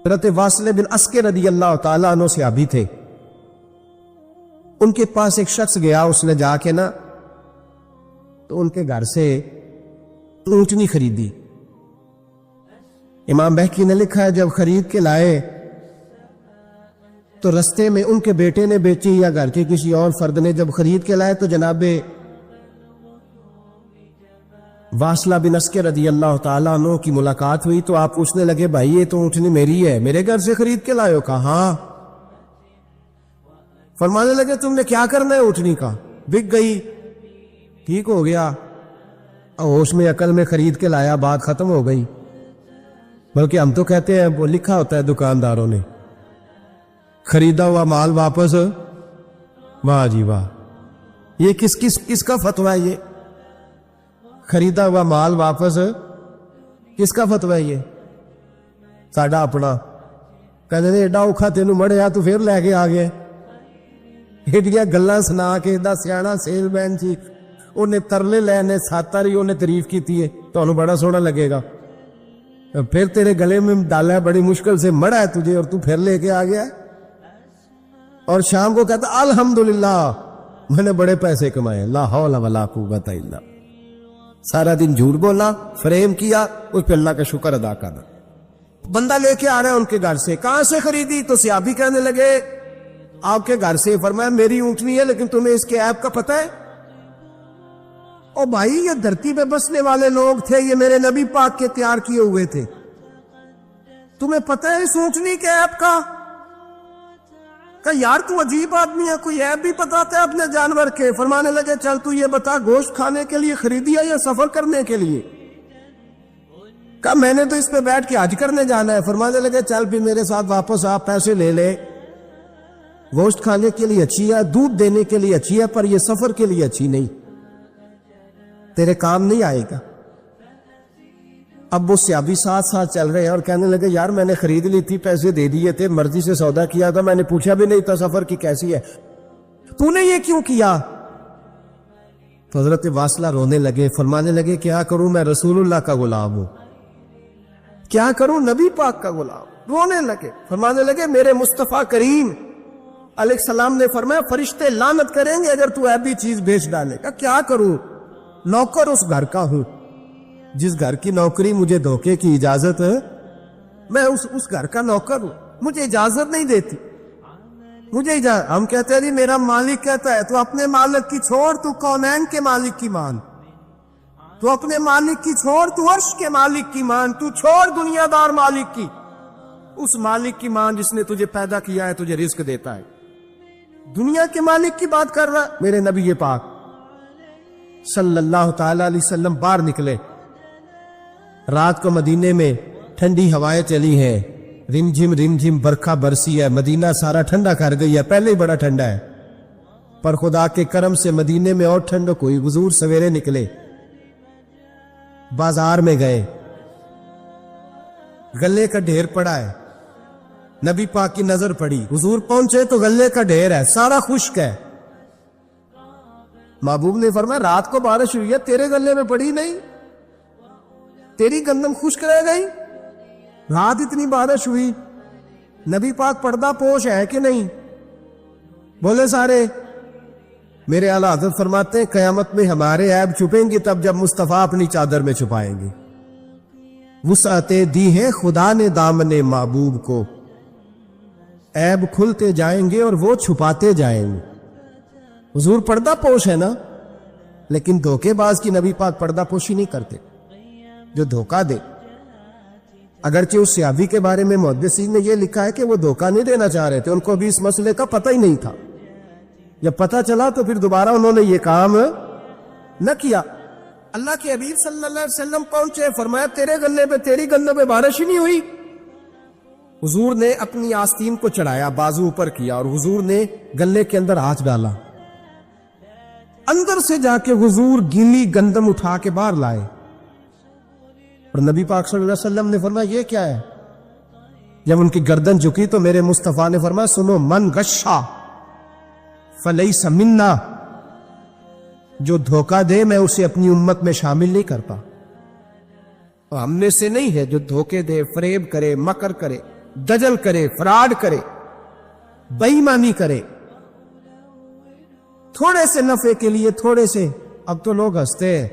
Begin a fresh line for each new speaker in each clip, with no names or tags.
حضرت واصل بن اسکر رضی اللہ تعالیٰ عنہ صحابی تھے، ان کے پاس ایک شخص گیا، اس نے جا کے نا تو ان کے گھر سے اونٹنی خریدی۔ امام بہقی نے لکھا ہے جب خرید کے لائے تو رستے میں ان کے بیٹے نے بیچی یا گھر کے کسی اور فرد نے جب خرید کے لائے تو جناب واصلہ بن اسکر رضی اللہ تعالیٰ عنہ کی ملاقات ہوئی تو آپ پوچھنے لگے بھائی یہ تو اونٹنی میری ہے، میرے گھر سے خرید کے لائے ہو؟ کہا ہاں۔ فرمانے لگے تم نے کیا کرنا ہے اونٹنی کا؟ بک گئی، ٹھیک ہو گیا، ہوش میں عقل میں خرید کے لایا، بات ختم ہو گئی۔ بلکہ ہم تو کہتے ہیں وہ لکھا ہوتا ہے دکانداروں نے خریدا ہوا مال واپس، واہ جی واہ، یہ کس کا فتویٰ ہے؟ یہ خریدا ہوا مال واپس کس کا فتویٰ ہے؟ یہ ساڈا اپنا کہنے نے ایڈا اوکھا تینوں مڑیا تو پھر لے کے آ گیا، ایڈیاں گلاں سنا کے ایڈا سیاح سیل مین سی، انہیں ترلے لینے ساتاری انہیں تعریف کی ہے، تو بڑا سونا لگے گا، پھر تیرے گلے میں ڈالا ہے بڑی مشکل سے، مڑا ہے تجھے اور تو پھر لے کے آ گیا، اور شام کو کہتا الحمدللہ میں نے بڑے پیسے کمائے، لا حول ولا قوت الا، سارا دن جھوٹ بولا، فریم کیا، اس پہ اللہ کا شکر ادا کرنا۔ بندہ لے کے آ رہا ہے ان کے گھر سے، کہاں سے خریدی؟ تو صحابی کہنے لگے آپ کے گھر سے۔ فرمایا میری اونٹنی ہے لیکن تمہیں اس کے عیب کا پتہ ہے؟ او بھائی یہ دھرتی پہ بسنے والے لوگ تھے، یہ میرے نبی پاک کے تیار کیے ہوئے تھے، تمہیں پتہ ہے اس اونٹنی کے عیب کا؟ کہ یار تو عجیب آدمی ہے، کوئی عیب بھی بتاتا ہے اپنے جانور کے۔ فرمانے لگے چل تو یہ بتا گوشت کھانے کے لیے خریدی ہے یا سفر کرنے کے لیے؟ کہا میں نے تو اس پہ بیٹھ کے حج کرنے جانا ہے۔ فرمانے لگے چل پھر میرے ساتھ واپس آپ پیسے لے لے، گوشت کھانے کے لیے اچھی ہے، دودھ دینے کے لیے اچھی ہے، پر یہ سفر کے لیے اچھی نہیں، تیرے کام نہیں آئے گا۔ اب وہ صحابی ساتھ ساتھ چل رہے ہیں اور کہنے لگے یار میں نے خرید لی تھی، پیسے دے دیے تھے، مرضی سے سودا کیا تھا، میں نے پوچھا بھی نہیں تھا سفر کی کیسی ہے، تو نے یہ کیوں کیا؟ تو حضرت واصلہ رونے لگے، فرمانے لگے کیا کروں، میں رسول اللہ کا غلام ہوں، کیا کروں، نبی پاک کا غلام۔ رونے لگے، فرمانے لگے میرے مصطفیٰ کریم علیہ السلام نے فرمایا فرشتے لعنت کریں گے اگر تو ایسی چیز بیچ ڈالے گا۔ کیا کروں، نوکر اس گھر کا ہوں، جس گھر کی نوکری مجھے دھوکے کی اجازت ہے، میں اس گھر کا نوکر ہوں، مجھے اجازت نہیں دیتی، مجھے اجازت۔ ہم کہتے ہیں جی میرا مالک کہتا ہے، تو اپنے مالک کی چھوڑ، تو کونین کے مالک کی مان، تو اپنے مالک کی چھوڑ، تو عرش کے مالک کی مان، تو چھوڑ دنیا دار مالک کی، اس مالک کی مان جس نے تجھے پیدا کیا ہے، تجھے رزق دیتا ہے۔ دنیا کے مالک کی بات کر رہا۔ میرے نبی پاک صلی اللہ تعالی علیہ وسلم باہر نکلے، رات کو مدینے میں ٹھنڈی ہوائیں چلی ہیں، رم جھم برکھا برسی ہے، مدینہ سارا ٹھنڈا کر گئی ہے، پہلے ہی بڑا ٹھنڈا ہے، پر خدا کے کرم سے مدینے میں اور ٹھنڈ کوئی۔ حضور سویرے نکلے، بازار میں گئے، غلے کا ڈھیر پڑا ہے، نبی پاک کی نظر پڑی، حضور پہنچے تو غلے کا ڈھیر ہے، سارا خشک ہے۔ محبوب نے فرمایا رات کو بارش ہوئی ہے، تیرے غلے میں پڑی نہیں، تیری گندم خشک رہ گئی، رات اتنی بارش ہوئی۔ نبی پاک پردہ پوش ہے کہ نہیں؟ بولے سارے۔ میرے اعلیٰ حضرت فرماتے ہیں قیامت میں ہمارے عیب چھپیں گی تب جب مصطفیٰ اپنی چادر میں چھپائیں گے۔ وسعتیں دی ہیں خدا نے دامن محبوب کو، عیب کھلتے جائیں گے اور وہ چھپاتے جائیں گے۔ حضور پردہ پوش ہے نا، لیکن دھوکے باز کی نبی پاک پردہ پوشی نہیں کرتے، جو دھوکہ دے۔ اگرچہ اس صحابی کے بارے میں محدثین نے یہ لکھا ہے کہ وہ دھوکہ نہیں دینا چاہ رہے تھے، ان کو ابھی اس مسئلے کا پتہ ہی نہیں تھا، جب پتہ چلا تو پھر دوبارہ انہوں نے یہ کام نہ کیا۔ اللہ کے حبیب صلی اللہ علیہ وسلم پہنچے، فرمایا تیرے گلے پہ تیری گندم پہ بارش ہی نہیں ہوئی۔ حضور نے اپنی آستین کو چڑھایا، بازو اوپر کیا، اور حضور نے گلے کے اندر ہاتھ ڈالا، اندر سے جا کے حضور گیلی گندم اٹھا کے باہر لائے، اور نبی پاک صلی اللہ علیہ وسلم نے فرمایا یہ کیا ہے؟ جب ان کی گردن جھکی تو میرے مصطفیٰ نے فرمایا سنو، من غشا فلیس منا، جو دھوکہ دے میں اسے اپنی امت میں شامل نہیں کرتا۔ اور ہم میں سے نہیں ہے جو دھوکے دے، فریب کرے، مکر کرے، دجل کرے، فراڈ کرے، بے ایمانی کرے تھوڑے سے نفع کے لیے، تھوڑے سے۔ اب تو لوگ ہنستے ہیں،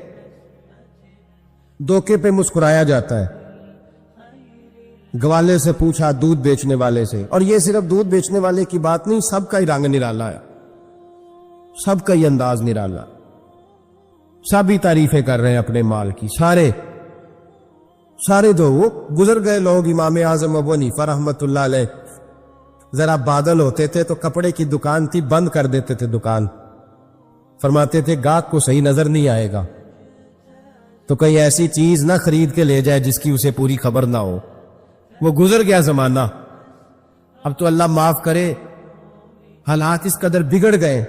دھوکے پہ مسکرایا جاتا ہے۔ گوالے سے پوچھا، دودھ بیچنے والے سے، اور یہ صرف دودھ بیچنے والے کی بات نہیں، سب کا ہی رنگ نرالا ہے، سب کا ہی انداز نرالا، سب ہی تعریفیں کر رہے ہیں اپنے مال کی، سارے دو وہ گزر گئے لوگ۔ امام اعظم ابو حنیفہ رحمت اللہ علیہ، ذرا بادل ہوتے تھے تو کپڑے کی دکان تھی، بند کر دیتے تھے دکان، فرماتے تھے گاہک کو صحیح نظر نہیں آئے گا تو کہیں ایسی چیز نہ خرید کے لے جائے جس کی اسے پوری خبر نہ ہو۔ وہ گزر گیا زمانہ، اب تو اللہ معاف کرے، حالات اس قدر بگڑ گئے۔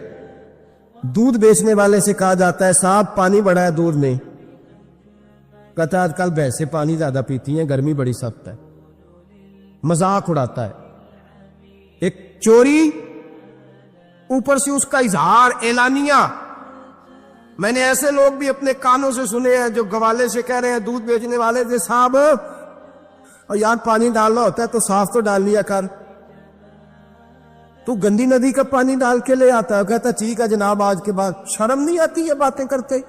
دودھ بیچنے والے سے کہا جاتا ہے صاحب پانی بڑا ہے دودھ میں، کہتا ہے آج کل بھینسیں پانی زیادہ پیتی ہیں، گرمی بڑی سخت ہے، مذاق اڑاتا ہے۔ ایک چوری، اوپر سے اس کا اظہار اعلانیہ۔ میں نے ایسے لوگ بھی اپنے کانوں سے سنے ہیں جو گوالے سے کہہ رہے ہیں، دودھ بیچنے والے سے، صاحب اور یار پانی ڈالنا ہوتا ہے تو صاف تو ڈال لیا کر، تو گندی ندی کا پانی ڈال کے لے آتا ہے۔ کہتا ٹھیک ہے جناب، آج کے بعد شرم نہیں آتی یہ باتیں کرتے؟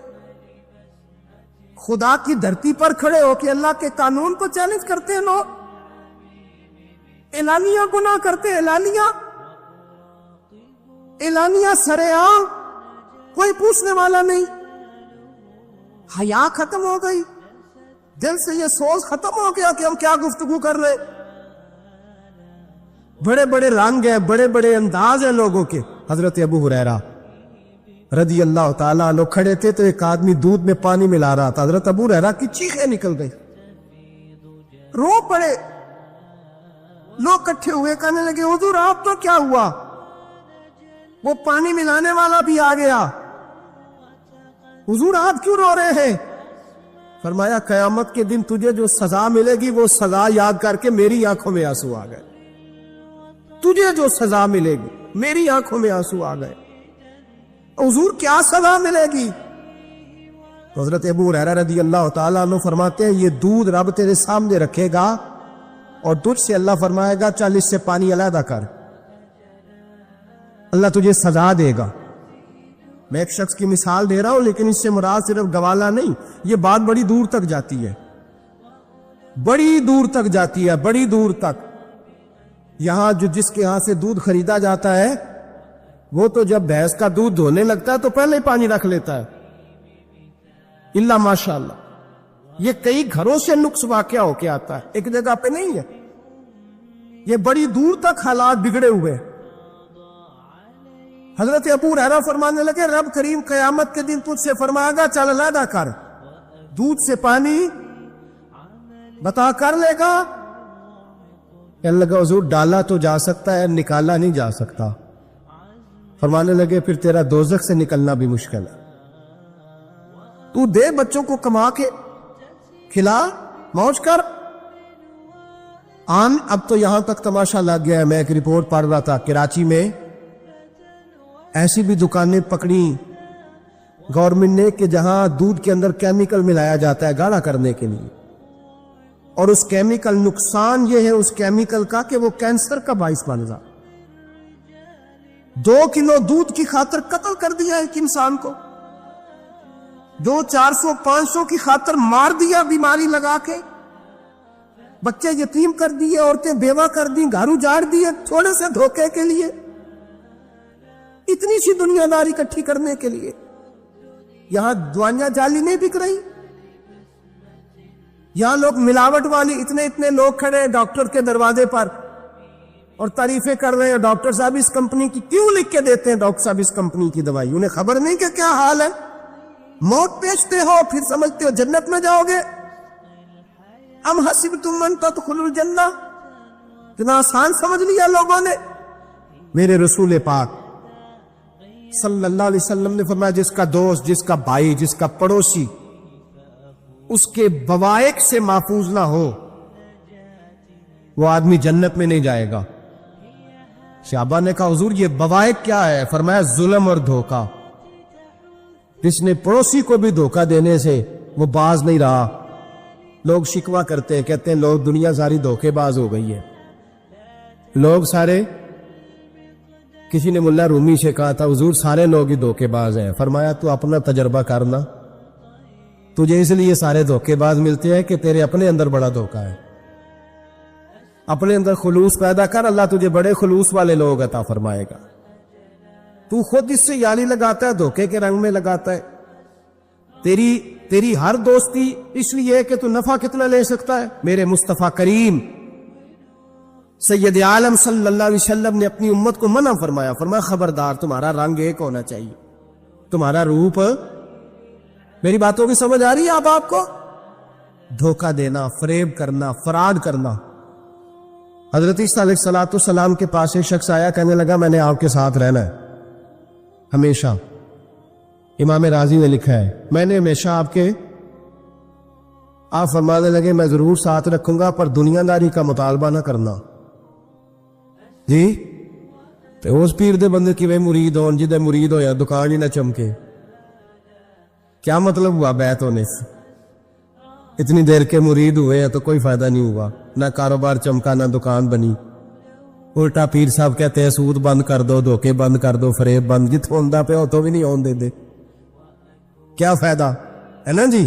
خدا کی دھرتی پر کھڑے ہو کے اللہ کے قانون کو چیلنج کرتے ہیں لوگ، اعلانیہ گناہ کرتے ہیں، اعلانیہ سرعام، کوئی پوچھنے والا نہیں۔ حیا ختم ہو گئی، دل سے یہ سوچ ختم ہو گیا کہ ہم کیا گفتگو کر رہے۔ بڑے بڑے رنگ ہیں، بڑے بڑے انداز ہیں لوگوں کے۔ حضرت ابو ہریرہ رضی اللہ تعالیٰ عنہ کھڑے تھے تو ایک آدمی دودھ میں پانی ملا رہا تھا، حضرت ابو ہریرہ کی چیخیں نکل گئی، رو پڑے۔ لوگ کٹھے ہوئے کہنے لگے حضور آپ تو کیا ہوا؟ وہ پانی ملانے والا بھی آ گیا، حضور آپ کیوں رو رہے ہیں؟ فرمایا قیامت کے دن تجھے جو سزا ملے گی وہ سزا یاد کر کے میری آنکھوں میں آنسو آ گئے، تجھے جو سزا ملے گی میری آنکھوں میں آنسو آ گئے۔ حضور کیا سزا ملے گی؟ تو حضرت ابو ہریرہ رضی اللہ تعالیٰ عنہ فرماتے ہیں یہ دودھ رب تیرے سامنے رکھے گا اور تجھ سے اللہ فرمائے گا چل اس سے پانی علیحدہ کر، اللہ تجھے سزا دے گا۔ میں ایک شخص کی مثال دے رہا ہوں، لیکن اس سے مراد صرف گوالہ نہیں، یہ بات بڑی دور تک جاتی ہے، بڑی دور تک جاتی ہے، بڑی دور تک۔ یہاں جس کے ہاں سے دودھ خریدا جاتا ہے وہ تو جب بھینس کا دودھ دھونے لگتا ہے تو پہلے ہی پانی رکھ لیتا ہے، اللہ ماشاء اللہ۔ یہ کئی گھروں سے نقص واقعہ ہو کے آتا ہے، ایک جگہ پہ نہیں ہے، یہ بڑی دور تک حالات بگڑے ہوئے۔ حضرت ابو ہریرہ فرمانے لگے رب کریم قیامت کے دن تجھ سے فرمائے گا چل علیحدہ کر، دودھ سے پانی بتا کر لے گا؟ کہنے لگا حضور ڈالا تو جا سکتا ہے، نکالا نہیں جا سکتا۔ فرمانے لگے پھر تیرا دوزخ سے نکلنا بھی مشکل ہے، تو دے بچوں کو کما کے کھلا، موج کر۔ اب تو یہاں تک تماشا لگ گیا ہے، میں ایک رپورٹ پڑھ رہا تھا کراچی میں ایسی بھی دکانیں پکڑی گورنمنٹ نے کہ جہاں دودھ کے اندر کیمیکل ملایا جاتا ہے گاڑھا کرنے کے لیے، اور اس کیمیکل نقصان یہ ہے اس کیمیکل کا کہ وہ کینسر کا باعث بن جا۔ 2 کلو دودھ کی خاطر قتل کر دیا ایک انسان کو، 400-500 کی خاطر مار دیا بیماری لگا کے، بچے یتیم کر دیے، عورتیں بیوہ کر دی، گھر اجاڑ دیے تھوڑے سے دھوکے کے لیے، اتنی سی دنیا داری اکٹھی کرنے کے لیے۔ یہاں دوائیاں جعلی نہیں بک رہی، یہاں لوگ ملاوٹ والی، اتنے لوگ کھڑے ڈاکٹر کے دروازے پر اور تعریفیں کر رہے ہیں ڈاکٹر صاحب اس کمپنی کی کیوں لکھ کے دیتے ہیں، ڈاکٹر صاحب اس کمپنی کی دوائی، انہیں خبر نہیں کہ کیا حال ہے۔ موت بیچتے ہو پھر سمجھتے ہو جنت میں جاؤ گے۔ ام حسبتم ان تدخلوا الجنہ، اتنا آسان سمجھ لیا لوگوں نے۔ میرے رسول پاک صلی اللہ علیہ وسلم نے فرمایا جس کا دوست، جس کا بھائی، جس کا پڑوسی اس کے بوائق سے محفوظ نہ ہو وہ آدمی جنت میں نہیں جائے گا۔ صحابہ نے کہا حضور یہ بوائق کیا ہے؟ فرمایا ظلم اور دھوکہ، جس نے پڑوسی کو بھی دھوکہ دینے سے وہ باز نہیں رہا، لوگ شکوہ کرتے ہیں، کہتے ہیں لوگ دنیا ساری دھوکے باز ہو گئی ہے، لوگ سارے، کسی نے ملا رومی سے کہا تھا حضور سارے لوگ ہی دھوکے باز ہیں، فرمایا تو اپنا تجربہ کرنا، تجھے اس لیے سارے دھوکے باز ملتے ہیں کہ تیرے اپنے اندر بڑا دھوکا ہے، اپنے اندر خلوص پیدا کر، اللہ تجھے بڑے خلوص والے لوگ عطا فرمائے گا۔ تو خود اس سے یاری لگاتا ہے، دھوکے کے رنگ میں لگاتا ہے، تیری ہر دوستی اس لیے کہ تو نفع کتنا لے سکتا ہے۔ میرے مصطفیٰ کریم سید عالم صلی اللہ علیہ وسلم نے اپنی امت کو منع فرمایا، فرمایا خبردار تمہارا رنگ ایک ہونا چاہیے، تمہارا روپ، میری باتوں کی سمجھ آ رہی ہے اب آپ کو؟ دھوکہ دینا، فریب کرنا، فراڈ کرنا۔ حضرت عیسیٰ علیہ السلام کے پاس ایک شخص آیا، کہنے لگا میں نے آپ کے ساتھ رہنا ہے ہمیشہ، امام راضی نے لکھا ہے میں نے ہمیشہ آپ فرمانے لگے میں ضرور ساتھ رکھوں گا پر دنیا داری کا مطالبہ نہ کرنا۔ جی تو اس پیر دے بندے کی مرید ہون، جدے مرید ہو یا دکان ہی نہ چمکے، کیا مطلب ہوا بیعت ہونے سے؟ اتنی دیر کے مرید ہوئے ہیں تو کوئی فائدہ نہیں ہوا، نہ کاروبار چمکا نہ دکان بنی۔ الٹا پیر صاحب کہتے ہیں سود بند کر دو، دھوکے بند کر دو، فریب بند، جتوں ہوندہ پہ ہو تو بھی نہیں ہون دے، کیا فائدہ ہے نا جی؟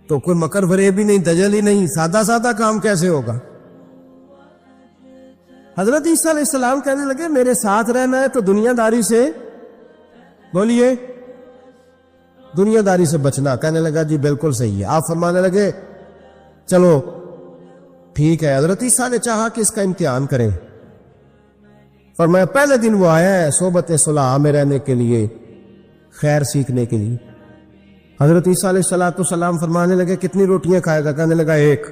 تو کوئی مکر فریب ہی نہیں، دجل ہی نہیں، سادہ سادہ کام کیسے ہوگا؟ حضرت عیسیٰ علیہ السلام کہنے لگے میرے ساتھ رہنا ہے تو دنیا داری سے، بولیے، دنیا داری سے بچنا۔ کہنے لگا جی بالکل صحیح ہے۔ آپ فرمانے لگے چلو ٹھیک ہے۔ حضرت عیسیٰ نے چاہا کہ اس کا امتحان کریں، فرمایا پہلے دن وہ آیا ہے صحبت صلح میں رہنے کے لیے، خیر سیکھنے کے لیے۔ حضرت عیسیٰ علیہ السلام فرمانے لگے کتنی روٹیاں کھائے گا؟ کہنے لگا ایک۔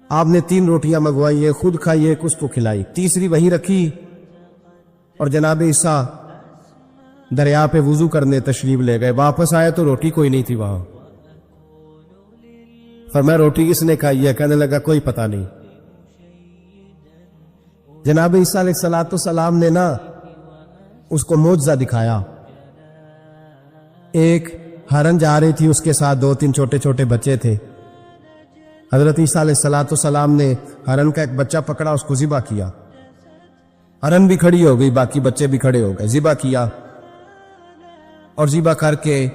آپ نے 3 روٹیاں منگوائی، ایک خود کھائی، ایک اس کو کھلائی، تیسری وہیں رکھی، اور جناب عیسیٰ دریا پہ وضو کرنے تشریف لے گئے۔ واپس آئے تو روٹی کوئی نہیں تھی وہاں۔ فرمایا روٹی کس نے کھائی ہے؟ کہنے لگا کوئی پتہ نہیں۔ جناب عیسیٰ علیہ السلام نے نا اس کو معجزہ دکھایا۔ ایک ہرن جا رہی تھی، اس کے ساتھ 2-3 چھوٹے چھوٹے بچے تھے۔ حضرت عیسیٰ علیہ السلام نے ہرن کا ایک بچہ پکڑا، اس کو ذبح کیا، ہرن بھی کھڑی ہو گئی، باقی بچے بھی کھڑے ہو گئے، ذبح کیا، اور ذبح کر کے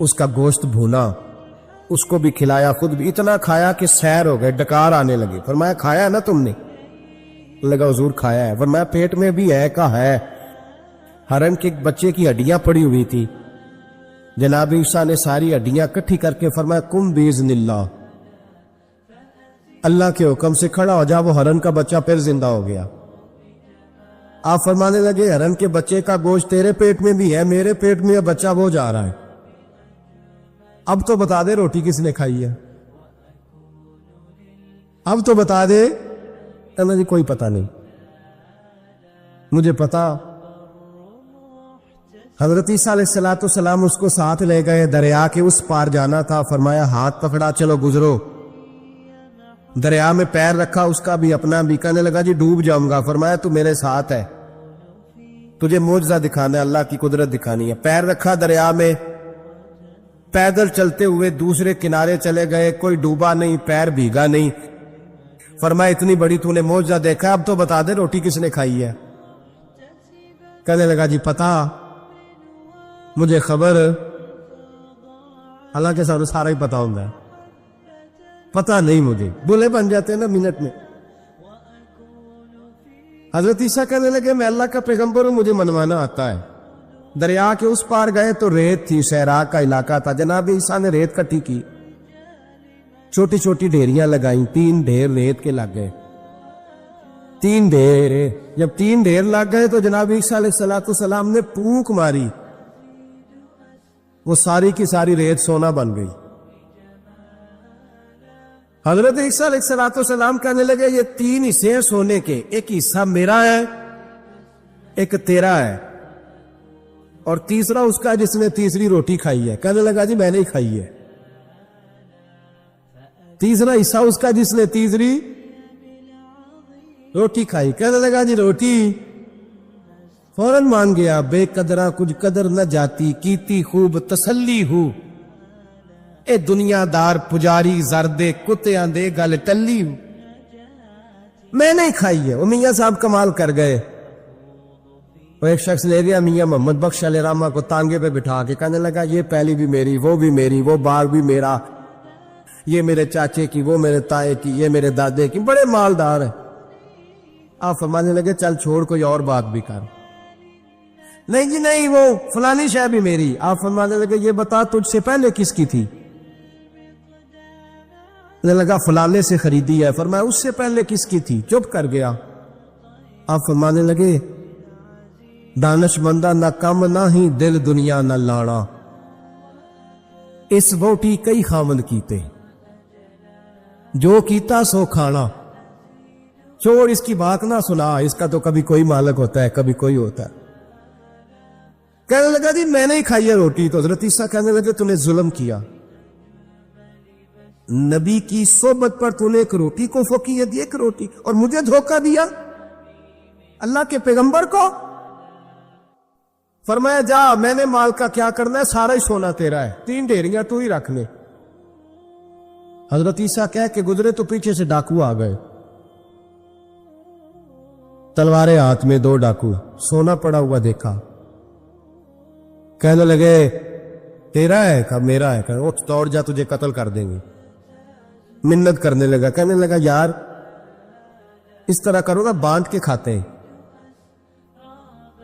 اس کا گوشت بھونا، اس کو بھی کھلایا، خود بھی اتنا کھایا کہ سیر ہو گئے، ڈکار آنے لگے۔ فرمایا کھایا نا تم نے؟ لگا حضور کھایا ہے۔ فرمایا پیٹ میں بھی ہے؟ کہا ہے۔ ہرن کے بچے کی ہڈیاں پڑی ہوئی تھی، جناب عیسیٰ نے ساری ہڈیاں کٹھی کر کے فرمایا کم باذن اللہ، اللہ کے حکم سے کھڑا ہو جا۔ وہ ہرن کا بچہ پھر زندہ ہو گیا۔ آپ فرمانے لگے ہرن کے بچے کا گوشت تیرے پیٹ میں بھی ہے، میرے پیٹ میں بچہ وہ جا رہا ہے، اب تو بتا دے روٹی کس نے کھائی ہے، اب تو بتا دے۔ کہنا جی کوئی پتہ نہیں، مجھے پتا۔ حضرت عیسیٰ علیہ السلام اس کو ساتھ لے گئے، دریا کے اس پار جانا تھا، فرمایا ہاتھ پکڑا چلو گزرو۔ دریا میں پیر رکھا، اس کا بھی اپنا بھی، کہنے لگا جی ڈوب جاؤں گا۔ فرمایا تو میرے ساتھ ہے، تجھے معجزہ دکھانا ہے، اللہ کی قدرت دکھانی ہے۔ پیر رکھا دریا میں، پیدل چلتے ہوئے دوسرے کنارے چلے گئے، کوئی ڈوبا نہیں، پیر بھیگا نہیں۔ فرمایا اتنی بڑی تو نے معجزہ دیکھا، اب تو بتا دے روٹی کس نے کھائی ہے؟ کہنے لگا جی پتا، مجھے خبر، حالانکہ سارا ہی پتا ہوتا ہے، پتا نہیں مجھے، بولے بن جاتے ہیں نا منٹ میں۔ حضرت عیسیٰ کہنے لگے میں اللہ کا پیغمبر ہوں، مجھے منوانا آتا ہے۔ دریا کے اس پار گئے تو ریت تھی، صحرا کا علاقہ تھا، جناب عیسیٰ نے ریت کٹھی کی، چھوٹی چھوٹی ڈھیریاں لگائیں، 3 ڈھیر ریت کے لگ گئے، 3 ڈھیر۔ جب 3 ڈھیر لگ گئے تو جناب عیسیٰ علیہ السلام نے پھونک ماری، وہ ساری کی ساری ریت سونا بن گئی۔ حضرت عیسیٰ علیہ السلام کہنے لگے یہ 3 حصے ہیں سونے کے، ایک حصہ میرا ہے، ایک تیرا ہے، اور تیسرا اس کا جس نے تیسری روٹی کھائی ہے۔ کہنے لگا جی میں نے ہی کھائی ہے۔ تیسرا حصہ اس کا جس نے تیسری روٹی کھائی۔ کہنے لگا جی روٹی، فوراً مان گیا، بے قدرہ کچھ قدر نہ جاتی، کیتی خوب تسلی ہو، اے دنیا دار پجاری زردے کتیاں دے گل ٹلی میں نہیں کھائی ہے۔ وہ میاں صاحب کمال کر گئے، وہ ایک شخص لے گیا میاں محمد بخش علیہ رحمہ کو تانگے پہ بٹھا کے کہنے لگا یہ پہلی بھی میری، وہ بھی میری، وہ باغ بھی میرا، یہ میرے چاچے کی، وہ میرے تائے کی، یہ میرے دادے کی، بڑے مالدار ہیں۔ آپ فرمانے لگے چل چھوڑ کوئی اور بات بھی کر۔ نہیں جی نہیں، وہ فلانی شے بھی میری۔ آپ فرمانے لگے یہ بتا تجھ سے پہلے کس کی تھی؟ کہنے لگا فلانے سے خریدی ہے۔ فرمایا اس سے پہلے کس کی تھی؟ چپ کر گیا۔ آپ فرمانے لگے دانش مندہ نہ کم نہ ہی دل دنیا نہ لانا، اس ووٹی کئی خامن کیتے، جو کیتا سو کھانا۔ چھوڑ اس کی بات نہ سنا، اس کا تو کبھی کوئی مالک ہوتا ہے کبھی کوئی ہوتا ہے۔ کہنے لگا جی میں نے ہی کھائی ہے روٹی۔ تو حضرت عیسیٰ کہنے لگے تو نے ظلم کیا، نبی کی صحبت پر تو نے ایک روٹی کو فوقیت دی، ایک روٹی، اور مجھے دھوکہ دیا اللہ کے پیغمبر کو۔ فرمایا جا میں نے مال کا کیا کرنا ہے، سارا ہی سونا تیرا ہے، 3 ڈھیریاں تو ہی رکھ لے۔ حضرت عیسیٰ کہہ کے گزرے تو پیچھے سے ڈاکو آ گئے، تلواریں ہاتھ میں، 2 ڈاکو، سونا پڑا ہوا دیکھا، کہنے لگے تیرا ہے؟ کہا میرا ہے۔ کہا اٹھ دوڑ جا تجھے قتل کر دیں گے۔ منت کرنے لگا، کہنے لگا یار اس طرح کرو نا، بانٹ کے کھاتے ہیں،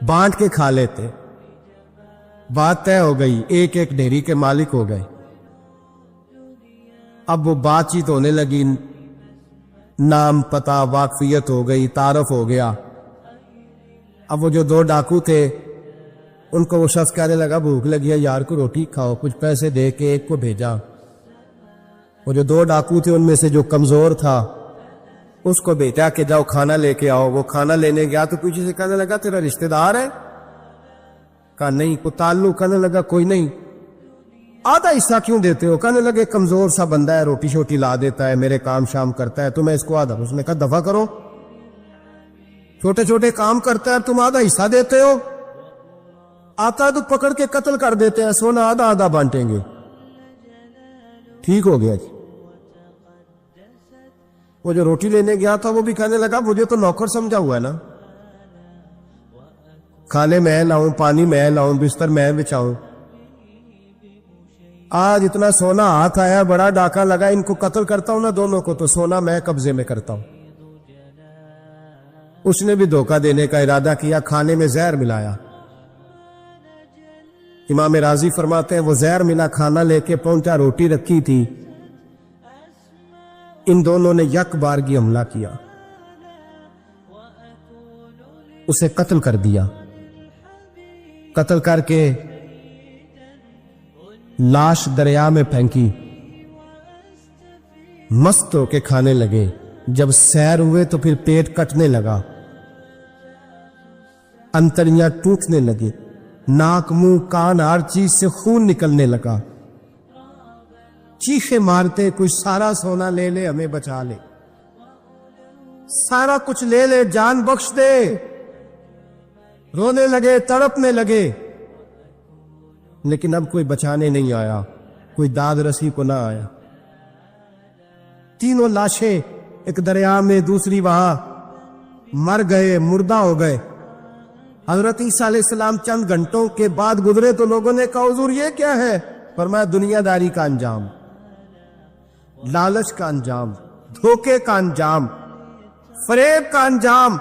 بانٹ کے کھا لیتے۔ بات طے ہو گئی، ایک ایک ڈھیری کے مالک ہو گئے۔ اب وہ بات چیت ہونے لگی، نام پتہ واقفیت ہو گئی، تعارف ہو گیا۔ اب وہ جو 2 ڈاکو تھے ان کو وہ شخص کہنے لگا بھوک لگی ہے یار کو روٹی کھاؤ، کچھ پیسے دے کے ایک کو بھیجا۔ وہ جو 2 ڈاکو تھے ان میں سے جو کمزور تھا اس کو بھیجا کہ جاؤ کھانا لے کے آؤ۔ وہ کھانا لینے گیا تو پیچھے سے کہنے لگا تیرا رشتہ دار ہے؟ کہا نہیں۔ کو تعلق؟ کہنے لگا کوئی نہیں۔ آدھا حصہ کیوں دیتے ہو؟ کہنے لگے کمزور سا بندہ ہے، روٹی شوٹی لا دیتا ہے، میرے کام شام کرتا ہے، تو میں اس کو آدھا۔ اس نے کہا دفع کرو، چھوٹے چھوٹے کام کرتا ہے تم آدھا حصہ دیتے ہو، آتا ہے تو پکڑ کے قتل کر دیتے ہیں، سونا آدھا آدھا بانٹیں گے۔ ٹھیک ہو گیا جی۔ وہ جو روٹی لینے گیا تھا وہ بھی کہنے لگا مجھے تو نوکر سمجھا ہوا ہے نا، کھانے میں لاؤں، پانی میں لاؤں، بستر میں بچھاؤں، آج اتنا سونا ہاتھ آیا، بڑا ڈاکہ لگا، ان کو قتل کرتا ہوں نا دونوں کو تو سونا میں قبضے میں کرتا ہوں۔ اس نے بھی دھوکہ دینے کا ارادہ کیا، کھانے میں زہر ملایا۔ امام راضی فرماتے ہیں وہ زہر ملا کھانا لے کے پہنچا، روٹی رکھی تھی، ان دونوں نے یک بارگی حملہ کیا، اسے قتل کر دیا۔ قتل کر کے لاش دریا میں پھینکی، مست ہو کے کھانے لگے۔ جب سیر ہوئے تو پھر پیٹ کٹنے لگا، انتڑیاں ٹوٹنے لگی، ناک منہ کان ہر چیز سے خون نکلنے لگا، چیخے مارتے کوئی سارا سونا لے لے ہمیں بچا لے، سارا کچھ لے لے جان بخش دے، رونے لگے تڑپنے لگے، لیکن اب کوئی بچانے نہیں آیا، کوئی داد رسی کو نہ آیا۔ تینوں لاشیں ایک دریا میں، دوسری وہاں، مر گئے، مردہ ہو گئے۔ حضرت عیسیٰ علیہ السلام چند گھنٹوں کے بعد گزرے تو لوگوں نے کہا حضور یہ کیا ہے؟ فرمایا دنیا داری کا انجام، لالچ کا انجام، دھوکے کا انجام، فریب کا انجام۔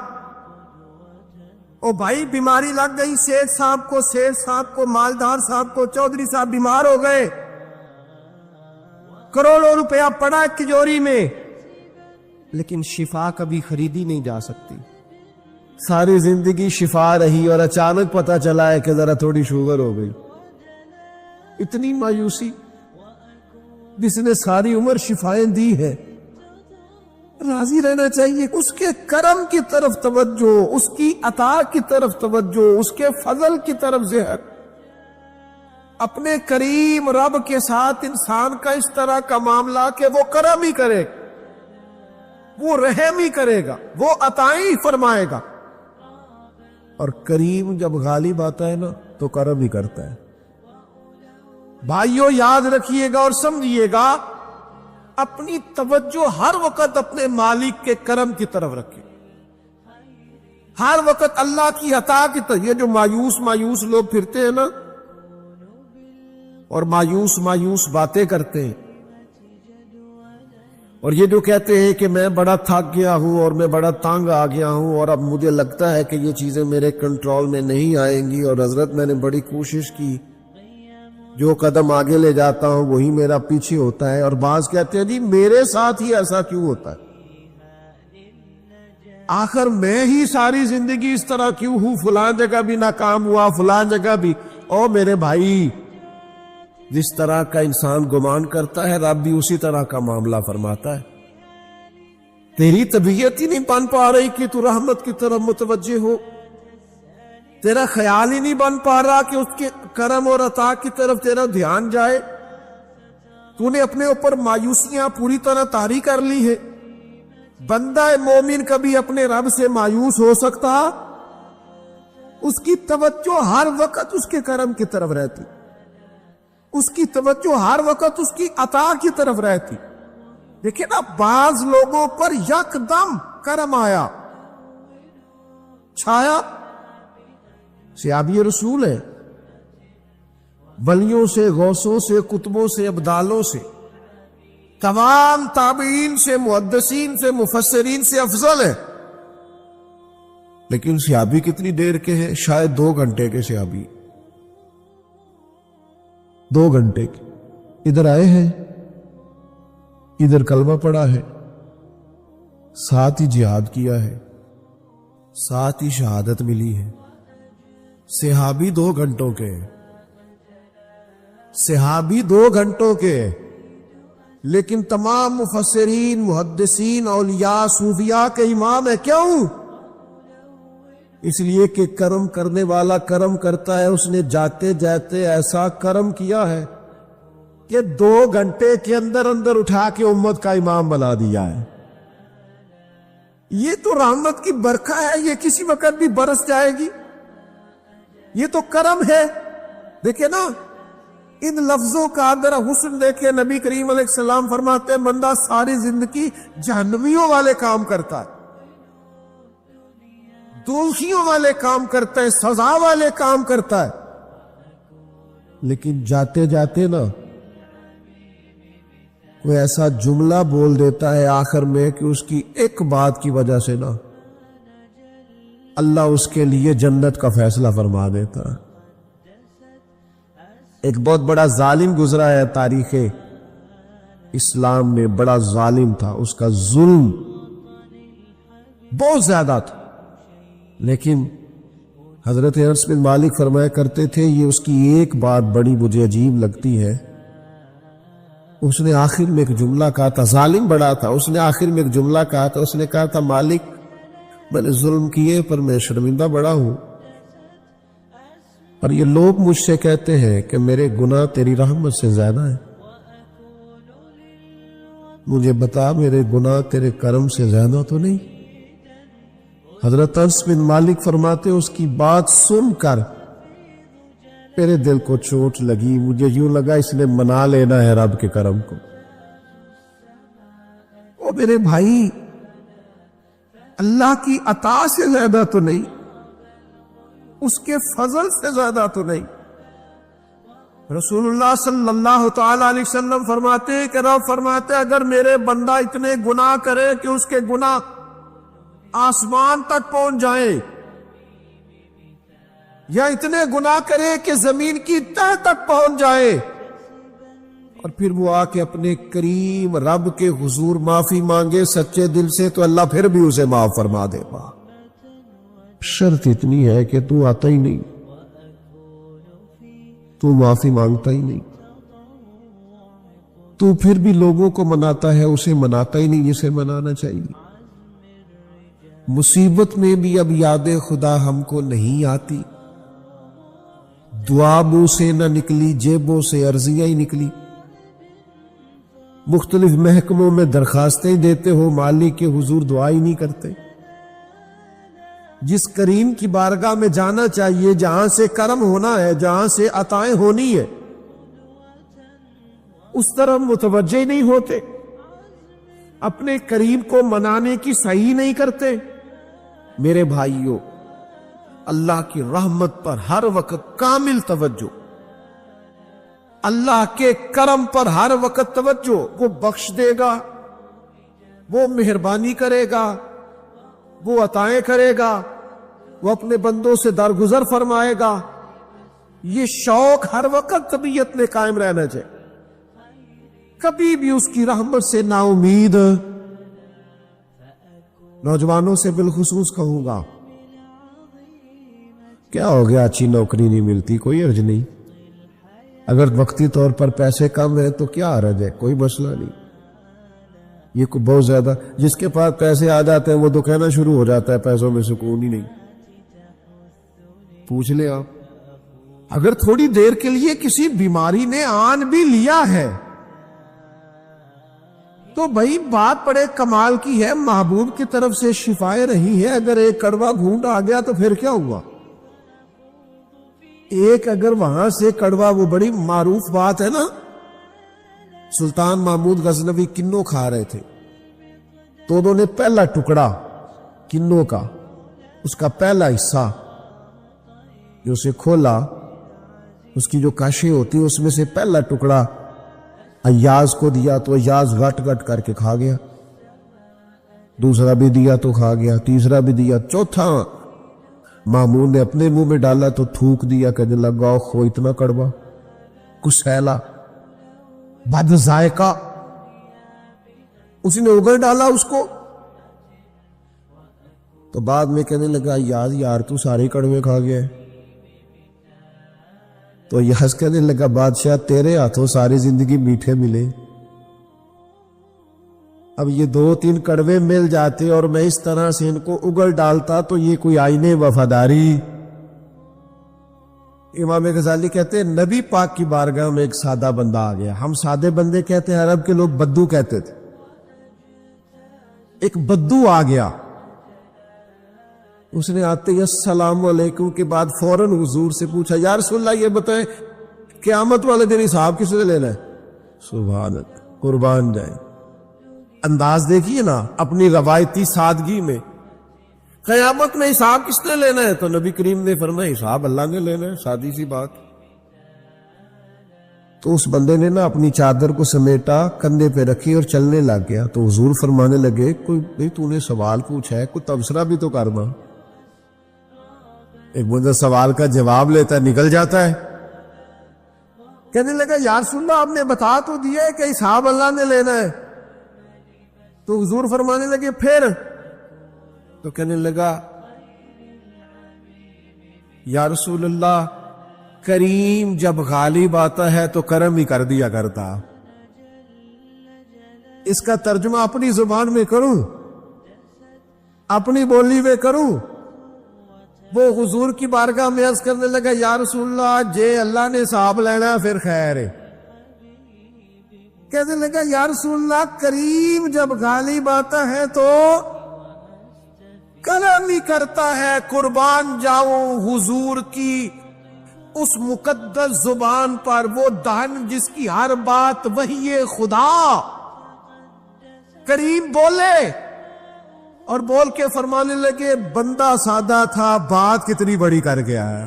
او بھائی بیماری لگ گئی سیٹھ صاحب کو، مالدار صاحب کو، چودھری صاحب بیمار ہو گئے، کروڑوں روپیہ پڑا تجوری میں، لیکن شفا کبھی خریدی نہیں جا سکتی۔ ساری زندگی شفا رہی اور اچانک پتہ چلا ہے کہ ذرا تھوڑی شوگر ہو گئی۔ اتنی مایوسی، جس نے ساری عمر شفائیں دی ہے۔ راضی رہنا چاہیے، اس کے کرم کی طرف توجہ، اس کی عطا کی طرف توجہ، اس کے فضل کی طرف ذہن۔ اپنے کریم رب کے ساتھ انسان کا اس طرح کا معاملہ کہ وہ کرم ہی کرے، وہ رحم ہی کرے گا، وہ عطائیں ہی فرمائے گا، اور کریم جب غالب آتا ہے نا تو کرم ہی کرتا ہے۔ بھائیوں یاد رکھیے گا اور سمجھیے گا، اپنی توجہ ہر وقت اپنے مالک کے کرم کی طرف رکھیں، ہر وقت اللہ کی عطا کی طرف۔ یہ جو مایوس لوگ پھرتے ہیں نا اور مایوس باتیں کرتے ہیں، اور یہ جو کہتے ہیں کہ میں بڑا تھک گیا ہوں اور میں بڑا تنگ آ گیا ہوں اور اب مجھے لگتا ہے کہ یہ چیزیں میرے کنٹرول میں نہیں آئیں گی، اور حضرت میں نے بڑی کوشش کی، جو قدم آگے لے جاتا ہوں وہی میرا پیچھے ہوتا ہے، اور بعض کہتے ہیں جی میرے ساتھ ہی ایسا کیوں ہوتا ہے، آخر میں ہی ساری زندگی اس طرح کیوں ہوں، فلاں جگہ بھی ناکام ہوا، فلاں جگہ بھی۔ او میرے بھائی، جس طرح کا انسان گمان کرتا ہے رب بھی اسی طرح کا معاملہ فرماتا ہے۔ تیری طبیعت ہی نہیں بن پا رہی کہ تو رحمت کی طرف متوجہ ہو، تیرا خیال ہی نہیں بن پا رہا کہ اس کے کرم اور عطا کی طرف تیرا دھیان جائے، تو نے اپنے اوپر مایوسیاں پوری طرح طاری کر لی ہے۔ بندہ مومن کبھی اپنے رب سے مایوس ہو سکتا؟ اس کی توجہ ہر وقت اس کے کرم کی طرف رہتی، اس کی توجہ ہر وقت اس کی عطا کی طرف رہتی۔ دیکھیں نا، بعض لوگوں پر یکدم کرم آیا، چھایا، صحابی رسول ہے، ولیوں سے، غوثوں سے، قطبوں سے، ابدالوں سے، تمام تابعین سے، محدثین سے، مفسرین سے افضل ہے، لیکن صحابی کتنی دیر کے ہیں؟ شاید 2 گھنٹے کے صحابی، 2 گھنٹے کے، ادھر آئے ہیں، ادھر کلمہ پڑھا ہے، ساتھ ہی جہاد کیا ہے، ساتھ ہی شہادت ملی ہے۔ صحابی 2 گھنٹوں کے، صحابی 2 گھنٹوں کے، لیکن تمام مفسرین، محدثین، اولیاء، صوفیاء کے امام ہے۔ کیوں؟ اس لیے کہ کرم کرنے والا کرم کرتا ہے، اس نے جاتے جاتے ایسا کرم کیا ہے کہ 2 گھنٹے کے اندر اٹھا کے امت کا امام بنا دیا ہے۔ یہ تو رحمت کی برکھا ہے، یہ کسی وقت بھی برس جائے گی، یہ تو کرم ہے۔ دیکھیں نا، ان لفظوں کا ذرا حسن دیکھیں، نبی کریم علیہ السلام فرماتے ہیں بندہ ساری زندگی جہنمیوں والے کام کرتا ہے، دوزخیوں والے کام کرتا ہے، سزا والے کام کرتا ہے، لیکن جاتے جاتے نا کوئی ایسا جملہ بول دیتا ہے آخر میں کہ اس کی ایک بات کی وجہ سے نا اللہ اس کے لیے جنت کا فیصلہ فرما دیتا ہے۔ ایک بہت بڑا ظالم گزرا ہے تاریخ اسلام میں، بڑا ظالم تھا، اس کا ظلم بہت زیادہ تھا، لیکن حضرت انس بن مالک فرمایا کرتے تھے یہ اس کی ایک بات بڑی مجھے عجیب لگتی ہے، اس نے آخر میں ایک جملہ کہا تھا، ظالم بڑا تھا، اس نے آخر میں ایک جملہ کہا تھا، اس نے کہا تھا مالک میں نے ظلم کیے پر میں شرمندہ بڑا ہوں، اور یہ لوگ مجھ سے کہتے ہیں کہ میرے گناہ تیری رحمت سے زیادہ ہیں، مجھے بتا میرے گناہ تیرے کرم سے زیادہ تو نہیں؟ حضرت انس بن مالک فرماتے اس کی بات سن کر میرے دل کو چوٹ لگی، مجھے یوں لگا اس نے منا لینا ہے رب کے کرم کو۔ او میرے بھائی، اللہ کی عطا سے زیادہ تو نہیں، اس کے فضل سے زیادہ تو نہیں۔ رسول اللہ صلی اللہ تعالی علیہ وسلم فرماتے ہیں کہ رب فرماتے اگر میرے بندہ اتنے گناہ کرے کہ اس کے گناہ آسمان تک پہنچ جائیں، یا اتنے گناہ کرے کہ زمین کی تہ تک پہنچ جائے، اور پھر وہ آ کے اپنے کریم رب کے حضور معافی مانگے سچے دل سے، تو اللہ پھر بھی اسے معاف فرما دے گا۔ شرط اتنی ہے کہ تو آتا ہی نہیں، تو معافی مانگتا ہی نہیں، تو پھر بھی لوگوں کو مناتا ہے، اسے مناتا ہی نہیں جسے منانا چاہیے۔ مصیبت میں بھی اب یاد خدا ہم کو نہیں آتی، دعا منہ سے نہ نکلی، جیبوں سے عرضیاں ہی نکلی، مختلف محکموں میں درخواستیں دیتے ہو، مالک کے حضور دعا ہی نہیں کرتے۔ جس کریم کی بارگاہ میں جانا چاہیے، جہاں سے کرم ہونا ہے، جہاں سے عطائیں ہونی ہے، اس طرف متوجہ ہی نہیں ہوتے، اپنے قریب کو منانے کی صحیح نہیں کرتے۔ میرے بھائیوں، اللہ کی رحمت پر ہر وقت کامل توجہ، اللہ کے کرم پر ہر وقت توجہ۔ وہ بخش دے گا، وہ مہربانی کرے گا، وہ عطائیں کرے گا، وہ اپنے بندوں سے درگزر فرمائے گا۔ یہ شوق ہر وقت طبیعت میں قائم رہنا چاہیے، کبھی بھی اس کی رحمت سے نا امید۔ نوجوانوں سے بالخصوص کہوں گا، کیا ہو گیا اچھی نوکری نہیں ملتی، کوئی عرض نہیں، اگر وقتی طور پر پیسے کم ہیں تو کیا عرض ہے، کوئی مسئلہ نہیں۔ یہ کوئی بہت زیادہ جس کے پاس پیسے آ جاتے ہیں وہ تو کہنا شروع ہو جاتا ہے پیسوں میں سکون ہی نہیں۔ پوچھ لیں آپ، اگر تھوڑی دیر کے لیے کسی بیماری نے آن بھی لیا ہے تو بھائی بات بڑے کمال کی ہے، محبوب کی طرف سے شفائیں رہی ہے، اگر ایک کڑوا گھونٹ آ گیا تو پھر کیا ہوا؟ ایک اگر وہاں سے کڑوا، وہ بڑی معروف بات ہے نا، سلطان محمود غزنوی کنو کھا رہے تھے تو انہوں نے پہلا ٹکڑا کنو کا، اس کا پہلا حصہ جو اسے کھولا، اس کی جو کاشیں ہوتی ہیں اس میں سے پہلا ٹکڑا ایاز کو دیا تو ایاز گٹ گٹ کر کے کھا گیا، دوسرا بھی دیا تو کھا گیا، تیسرا بھی دیا، چوتھا مامون نے اپنے منہ میں ڈالا تو تھوک دیا، کہنے لگا خو اتنا کڑوا، کسیلا، بد ذائقہ، اسی نے اگل ڈالا اس کو۔ تو بعد میں کہنے لگا یار تو سارے کڑوے کھا گیا ہے۔ تو یاز کہنے لگا بادشاہ تیرے ہاتھوں ساری زندگی میٹھے ملے، اب یہ 2-3 کڑوے مل جاتے اور میں اس طرح سے ان کو اگل ڈالتا تو یہ کوئی آئینے وفاداری۔ امام غزالی کہتے ہیں نبی پاک کی بارگاہ میں ایک سادہ بندہ آ گیا، ہم سادے بندے کہتے ہیں، عرب کے لوگ بدو کہتے تھے، ایک بدو آ گیا، اس نے آتے ہی السلام علیکم کے بعد فوراً حضور سے پوچھا یا رسول اللہ یہ بتائیں قیامت والے دن حساب کس نے لینا ہے؟ سبحان اللہ، قربان جائیں، انداز دیکھیے نا اپنی روایتی سادگی میں، قیامت میں حساب کس نے لینا ہے؟ تو نبی کریم نے فرمایا حساب اللہ نے لینا ہے، سادی سی بات۔ تو اس بندے نے نا اپنی چادر کو سمیٹا، کندھے پہ رکھی اور چلنے لگ گیا۔ تو حضور فرمانے لگے کوئی تو نے سوال پوچھا ہے، کوئی تبصرہ بھی تو کرنا۔ ایک بندہ سوال کا جواب لیتا ہے نکل جاتا ہے، کہنے لگا یا رسول اللہ آپ نے بتا تو دیا ہے کہ حساب اللہ نے لینا ہے۔ تو حضور فرمانے لگے پھر؟ تو کہنے لگا یا رسول اللہ کریم جب غالب آتا ہے تو کرم ہی کر دیا کرتا۔ اس کا ترجمہ اپنی زبان میں کروں، اپنی بولی میں کروں۔ وہ حضور کی بارگاہ میں عرض کرنے لگا یا رسول اللہ جے اللہ نے حساب لینا پھر خیر ہے۔ کہنے لگا یا رسول اللہ کریم جب غالب آتا ہے تو کرم ہی کرتا ہے، قربان جاؤں حضور کی اس مقدس زبان پر، وہ دہن جس کی ہر بات وحی خدا۔ کریم بولے اور بول کے فرمانے لگے بندہ سادہ تھا، بات کتنی بڑی کر گیا ہے،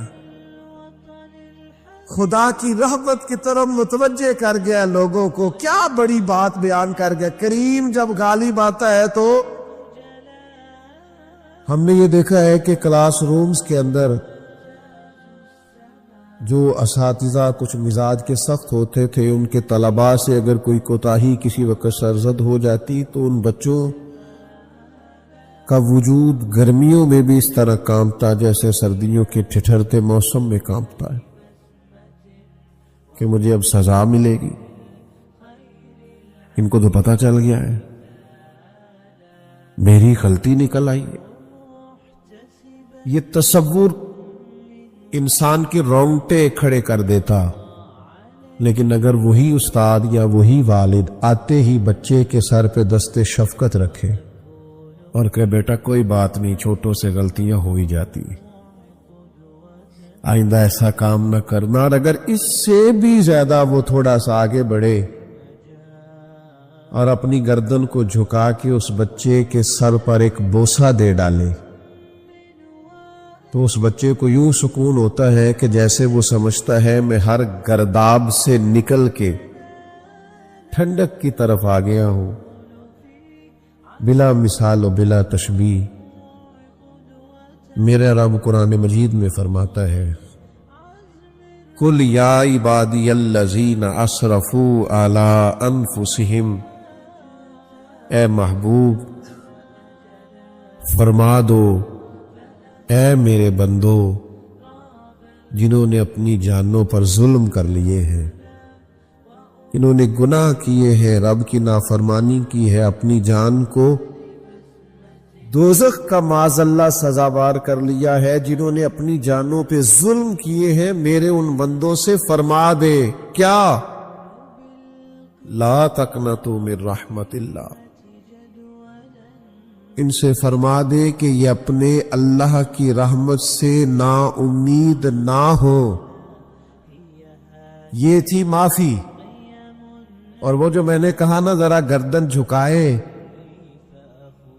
خدا کی رحمت کی طرف متوجہ کر گیا لوگوں کو، کیا بڑی بات بیان کر گیا۔ کریم جب غالب آتا ہے تو ہم نے یہ دیکھا ہے کہ کلاس رومز کے اندر جو اساتذہ کچھ مزاج کے سخت ہوتے تھے، ان کے طلباء سے اگر کوئی کوتاہی کسی وقت سرزد ہو جاتی تو ان بچوں کا وجود گرمیوں میں بھی اس طرح کانپتا جیسے سردیوں کے ٹھٹھرتے موسم میں کانپتا ہے کہ مجھے اب سزا ملے گی۔ ان کو تو پتہ چل گیا ہے میری غلطی نکل آئی ہے۔ یہ تصور انسان کے رونگٹے کھڑے کر دیتا، لیکن اگر وہی استاد یا وہی والد آتے ہی بچے کے سر پہ دست شفقت رکھے اور کہ بیٹا کوئی بات نہیں، چھوٹوں سے غلطیاں ہو ہی جاتی، آئندہ ایسا کام نہ کرنا، اور اگر اس سے بھی زیادہ وہ تھوڑا سا آگے بڑھے اور اپنی گردن کو جھکا کے اس بچے کے سر پر ایک بوسہ دے ڈالے تو اس بچے کو یوں سکون ہوتا ہے کہ جیسے وہ سمجھتا ہے میں ہر گرداب سے نکل کے ٹھنڈک کی طرف آ گیا ہوں، بلا مثال و بلا تشبیہ۔ میرا رب قرآن مجید میں فرماتا ہے قُلْ يَا عِبَادِيَ الَّذِينَ أَسْرَفُوا عَلَىٰ أَنفُسِهِمْ، اے محبوب فرما دو اے میرے بندو جنہوں نے اپنی جانوں پر ظلم کر لیے ہیں، انہوں نے گناہ کیے ہیں، رب کی نافرمانی کی ہے، اپنی جان کو دوزخ کا معاذ اللہ سزاوار کر لیا ہے، جنہوں نے اپنی جانوں پہ ظلم کیے ہیں، میرے ان بندوں سے فرما دے کیا؟ لا تقنطوا من رحمت اللہ، ان سے فرما دے کہ یہ اپنے اللہ کی رحمت سے نا امید نہ ہو۔ یہ تھی معافی، اور وہ جو میں نے کہا نا ذرا گردن جھکائے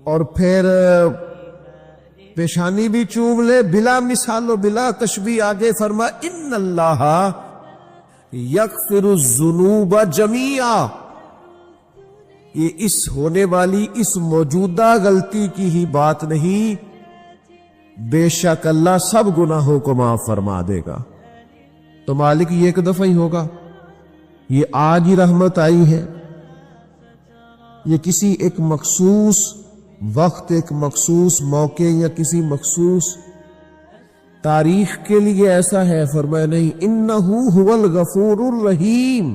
اور پھر پیشانی بھی چوم لے، بلا مثال و بلا تشبیہ آگے فرما ان اللہ یغفر الذنوب جمیعا، یہ اس ہونے والی اس موجودہ غلطی کی ہی بات نہیں، بے شک اللہ سب گناہوں کو معاف فرما دے گا۔ تو مالک یہ ایک دفعہ ہی ہوگا، یہ آج ہی رحمت آئی ہے، یہ کسی ایک مخصوص وقت، ایک مخصوص موقع یا کسی مخصوص تاریخ کے لیے ایسا ہے؟ فرمایا نہیں، انہو هو الغفور الرحیم،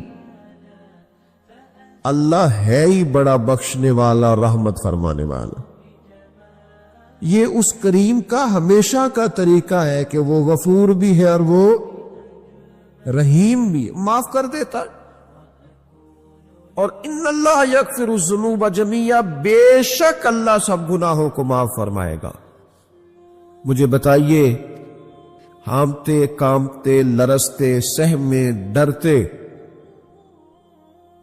اللہ ہے ہی بڑا بخشنے والا، رحمت فرمانے والا۔ یہ اس کریم کا ہمیشہ کا طریقہ ہے کہ وہ غفور بھی ہے اور وہ رحیم بھی ہے، معاف کر دیتا۔ اور ان اللہ یغفر الذنوب جمیعا، بے شک اللہ سب گناہوں کو معاف فرمائے گا۔ مجھے بتائیے، ہانپتے کانپتے لرزتے سہمے ڈرتے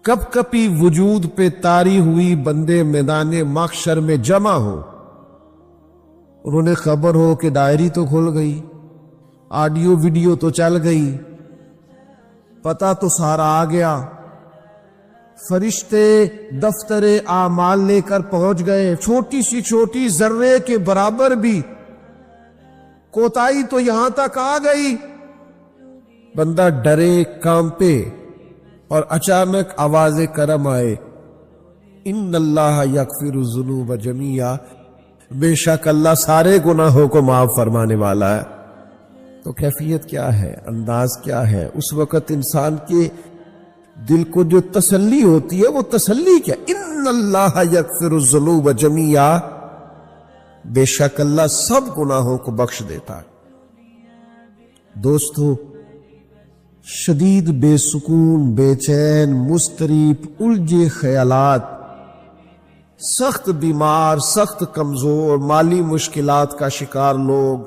کب کپی وجود پہ طاری ہوئی بندے میدان محشر میں جمع ہو، انہوں نے خبر ہو کہ ڈائری تو کھل گئی، آڈیو ویڈیو تو چل گئی، پتہ تو سارا آ گیا، فرشتے دفتر اعمال لے کر پہنچ گئے، چھوٹی سی چھوٹی ذرے کے برابر بھی کوتاہی تو یہاں تک آ گئی، بندہ ڈرے کانپے اور اچانک آواز کرم آئے، ان اللہ یغفر الذنوب جمیعا، بے شک اللہ سارے گناہوں کو معاف فرمانے والا ہے۔ تو کیفیت کیا ہے، انداز کیا ہے؟ اس وقت انسان کے دل کو جو تسلی ہوتی ہے وہ تسلی کیا؟ ان اللہ یغفر الذنوب جمیعا، بے شک اللہ سب گناہوں کو بخش دیتا ہے۔ دوستو، شدید بے سکون، بے چین، مضطرب، الجھے خیالات، سخت بیمار، سخت کمزور، مالی مشکلات کا شکار لوگ،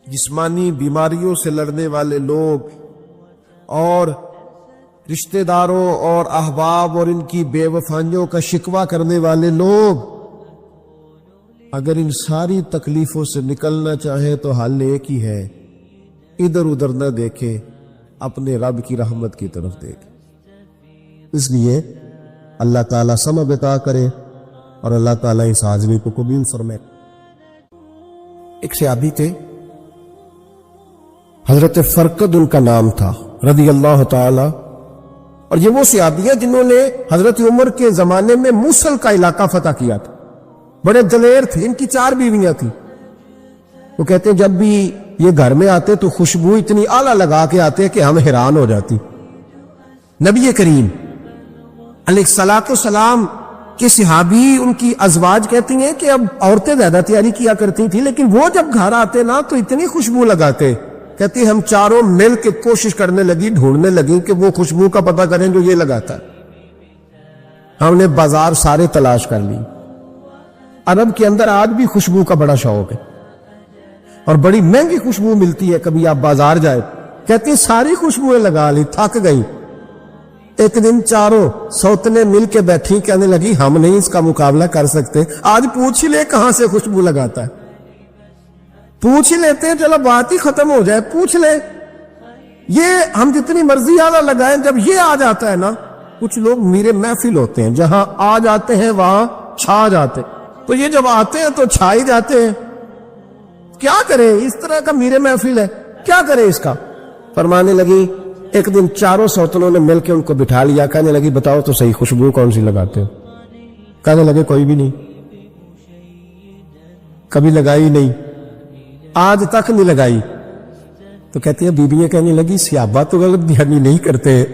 جسمانی بیماریوں سے لڑنے والے لوگ، اور رشتہ داروں اور احباب اور ان کی بے وفائیوں کا شکوہ کرنے والے لوگ، اگر ان ساری تکلیفوں سے نکلنا چاہے تو حل ایک ہی ہے، ادھر ادھر نہ دیکھے، اپنے رب کی رحمت کی طرف دیکھے۔ اس لیے اللہ تعالیٰ سمع عطا کرے اور اللہ تعالیٰ اس حاضری کو قبول فرمائے۔ ایک صحابی تھے، حضرت فرقد ان کا نام تھا رضی اللہ تعالی، اور یہ وہ صحابی ہیں جنہوں نے حضرت عمر کے زمانے میں موصل کا علاقہ فتح کیا تھا، بڑے دلیر تھے، ان کی 4 بیویاں تھیں۔ وہ کہتے ہیں جب بھی یہ گھر میں آتے تو خوشبو اتنی اعلیٰ لگا کے آتے کہ ہم حیران ہو جاتی۔ نبی کریم علیہ الصلوۃ والسلام کے صحابی، ان کی ازواج کہتی ہیں کہ اب عورتیں زیادہ تیاری کیا کرتی تھی، لیکن وہ جب گھر آتے نا تو اتنی خوشبو لگاتے، کہتی ہم چاروں مل کے کوشش کرنے لگی، ڈھونڈنے لگی کہ وہ خوشبو کا پتہ کریں جو یہ لگاتا ہے۔ ہم نے بازار سارے تلاش کر لی، عرب کے اندر آج بھی خوشبو کا بڑا شوق ہے اور بڑی مہنگی خوشبو ملتی ہے، کبھی آپ بازار جائے، کہتی ہیں ساری خوشبوئیں لگا لی، تھک گئی، ایک دن چاروں سوتنے مل کے بیٹھی، کہنے لگی ہم نہیں اس کا مقابلہ کر سکتے، آج پوچھ ہی لے کہاں سے خوشبو لگاتا ہے، پوچھ ہی لیتے ہیں، چلو بات ہی ختم ہو جائے، پوچھ لے۔ یہ ہم جتنی مرضی آلہ لگائیں، جب یہ آ جاتا ہے نا، کچھ لوگ میرے محفل ہوتے ہیں، جہاں آ جاتے ہیں وہاں چھا جاتے، تو یہ جب آتے ہیں تو چھا ہی جاتے ہیں۔ کیا کرے، اس طرح کا میرے محفل ہے، کیا کرے اس کا؟ فرمانے لگی ایک دن چاروں سوتنوں نے مل کے ان کو بٹھا لیا، کہنے لگی بتاؤ تو صحیح خوشبو کون سی لگاتے ہو؟ کہنے لگے کوئی بھی نہیں، کبھی لگائی نہیں، آج تک نہیں لگائی۔ تو کہتی ہیں بیویاں کہنے لگی صحابہ تو غلط بیانی نہیں کرتے،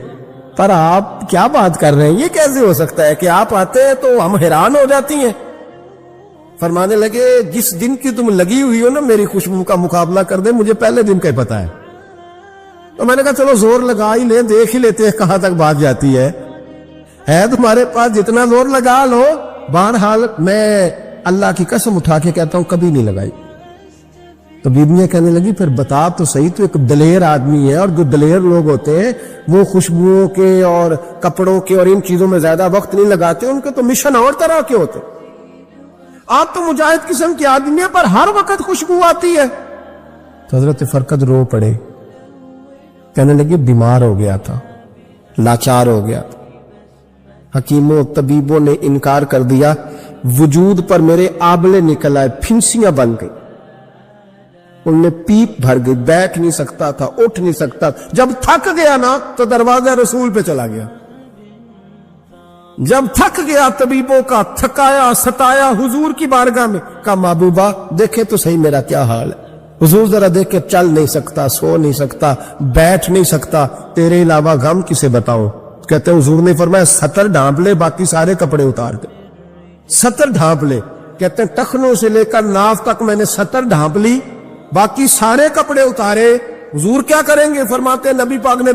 پر آپ کیا بات کر رہے ہیں، یہ کیسے ہو سکتا ہے کہ آپ آتے ہیں تو ہم حیران ہو جاتی ہیں۔ فرمانے لگے جس دن کی تم لگی ہوئی ہو نا میری خوشبو کا مقابلہ کر دے، مجھے پہلے دن کا ہی پتا ہے۔ تو میں نے کہا چلو زور لگا ہی لیں، دیکھ ہی لیتے ہیں کہاں تک بات جاتی ہے تمہارے پاس جتنا زور لگا لو۔ بہرحال میں اللہ کی قسم اٹھا کے کہتا ہوں کبھی نہیں لگائی۔ تو بیویاں کہنے لگی پھر بتا تو صحیح، تو ایک دلیر آدمی ہے، اور جو دلیر لوگ ہوتے ہیں وہ خوشبوؤں کے اور کپڑوں کے اور ان چیزوں میں زیادہ وقت نہیں لگاتے، ان کے تو مشن اور طرح کے ہوتے۔ آپ تو مجاہد قسم کی آدمی ہیں، پر ہر وقت خوشبو آتی ہے۔ تو حضرت فرقد رو پڑے، کہنے لگے بیمار ہو گیا تھا، لاچار ہو گیا تھا، حکیموں طبیبوں نے انکار کر دیا، وجود پر میرے آبلے نکل آئے، پھنسیاں بن گئی، ان میں پیپ بھر گئی، بیٹھ نہیں سکتا تھا، اٹھ نہیں سکتا۔ جب تھک گیا نا تو دروازہ رسول پہ چلا گیا، جب تھک گیا طبیبوں کا تھکایا ستایا حضور کی بارگاہ میں، کہا محبوبہ دیکھے تو صحیح میرا کیا حال ہے۔ حضور ذرا دیکھ کے، چل نہیں سکتا، سو نہیں سکتا، بیٹھ نہیں سکتا، تیرے علاوہ غم کسے بتاؤں؟ کہتے ہیں حضور نے فرمایا ستر ڈھانپ لے، باقی سارے کپڑے اتار دے۔ ستر ڈھانپ لے، کہتے ہیں ٹخنوں سے لے کر ناف تک میں نے ستر ڈھانپ لی، باقی سارے کپڑے اتارے۔ حضور کیا کریں گے؟ فرماتے ہیں نبی پاک نے